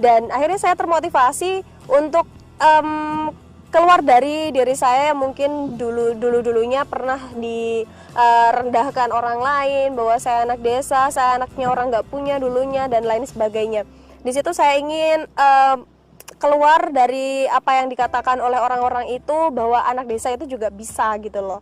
dan akhirnya saya termotivasi untuk keluar dari diri saya yang mungkin dulunya pernah direndahkan orang lain, bahwa saya anak desa, saya anaknya orang nggak punya dulunya dan lain sebagainya. Di situ saya ingin keluar dari apa yang dikatakan oleh orang-orang itu, bahwa anak desa itu juga bisa gitu loh.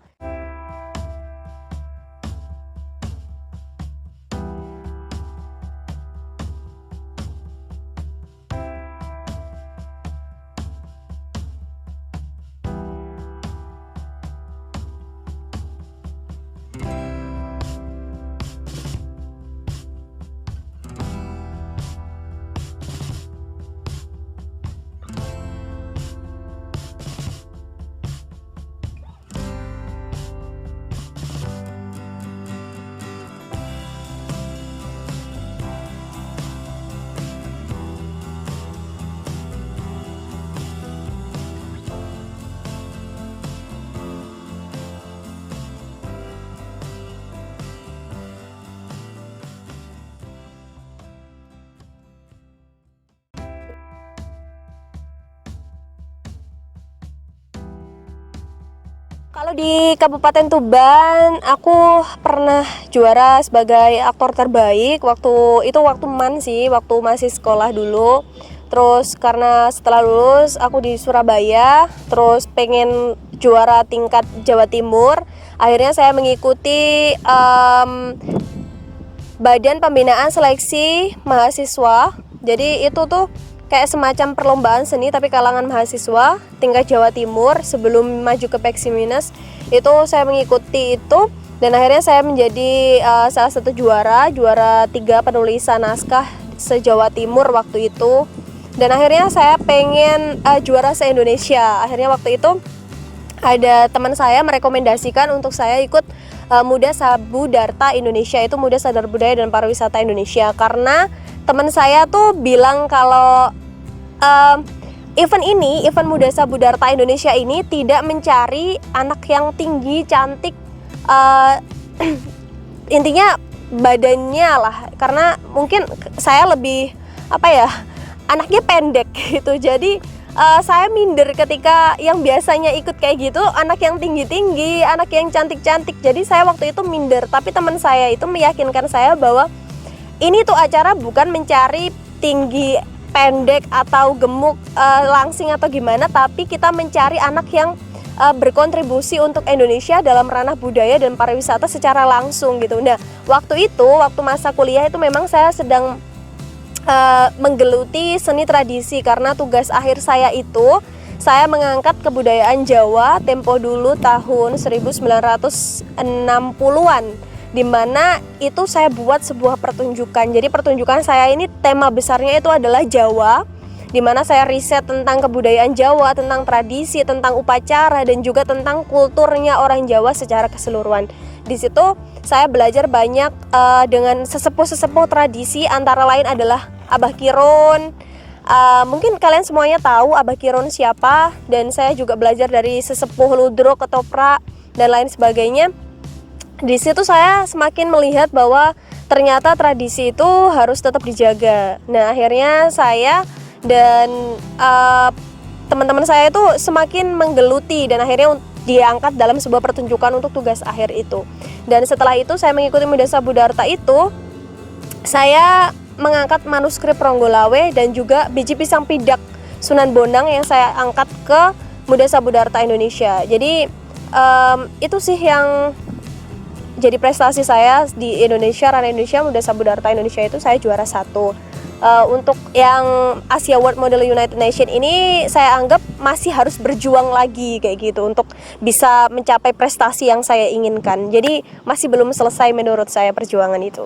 Kalau di Kabupaten Tuban, aku pernah juara sebagai aktor terbaik waktu MAN sih, waktu masih sekolah dulu. Terus karena setelah lulus aku di Surabaya, terus pengen juara tingkat Jawa Timur. Akhirnya saya mengikuti Badan Pembinaan Seleksi Mahasiswa. Jadi itu tuh kayak semacam perlombaan seni tapi kalangan mahasiswa tingkat Jawa Timur. Sebelum maju ke Peksiminus itu saya mengikuti itu, dan akhirnya saya menjadi salah satu juara 3 penulisan naskah se-Jawa Timur waktu itu. Dan akhirnya saya pengen juara se-Indonesia. Akhirnya waktu itu ada teman saya merekomendasikan untuk saya ikut Muda Sabudarta Indonesia, itu Muda Sadar Budaya dan Pariwisata Indonesia, karena teman saya tuh bilang kalau event Muda Sabudarta Indonesia ini tidak mencari anak yang tinggi, cantik, intinya badannya lah, karena mungkin saya lebih anaknya pendek gitu. Jadi saya minder ketika yang biasanya ikut kayak gitu anak yang tinggi-tinggi, anak yang cantik-cantik. Jadi saya waktu itu minder, tapi teman saya itu meyakinkan saya bahwa ini tuh acara bukan mencari tinggi, pendek atau gemuk, langsing atau gimana, tapi kita mencari anak yang berkontribusi untuk Indonesia dalam ranah budaya dan pariwisata secara langsung gitu. Nah, waktu masa kuliah itu memang saya sedang menggeluti seni tradisi, karena tugas akhir saya itu saya mengangkat kebudayaan Jawa tempo dulu tahun 1960-an, di mana itu saya buat sebuah pertunjukan. Jadi pertunjukan saya ini tema besarnya itu adalah Jawa, di mana saya riset tentang kebudayaan Jawa, tentang tradisi, tentang upacara, dan juga tentang kulturnya orang Jawa secara keseluruhan. Di situ saya belajar banyak dengan sesepuh-sesepuh tradisi, antara lain adalah Abah Kiron. Mungkin kalian semuanya tahu Abah Kiron siapa, dan saya juga belajar dari sesepuh Ludro, Ketoprak, dan lain sebagainya. Di situ saya semakin melihat bahwa ternyata tradisi itu harus tetap dijaga. Nah, akhirnya saya dan teman-teman saya itu semakin menggeluti, dan akhirnya diangkat dalam sebuah pertunjukan untuk tugas akhir itu. Dan setelah itu saya mengikuti Muda Sabudarta itu, saya mengangkat manuskrip Ronggolawe dan juga biji pisang pidak Sunan Bonang yang saya angkat ke Muda Sabudarta Indonesia. Jadi itu sih yang jadi prestasi saya di Indonesia, ranah Indonesia, Muda Sabudarta Indonesia itu saya juara 1. Untuk yang Asia World Model United Nation ini saya anggap masih harus berjuang lagi kayak gitu untuk bisa mencapai prestasi yang saya inginkan. Jadi masih belum selesai menurut saya perjuangan itu.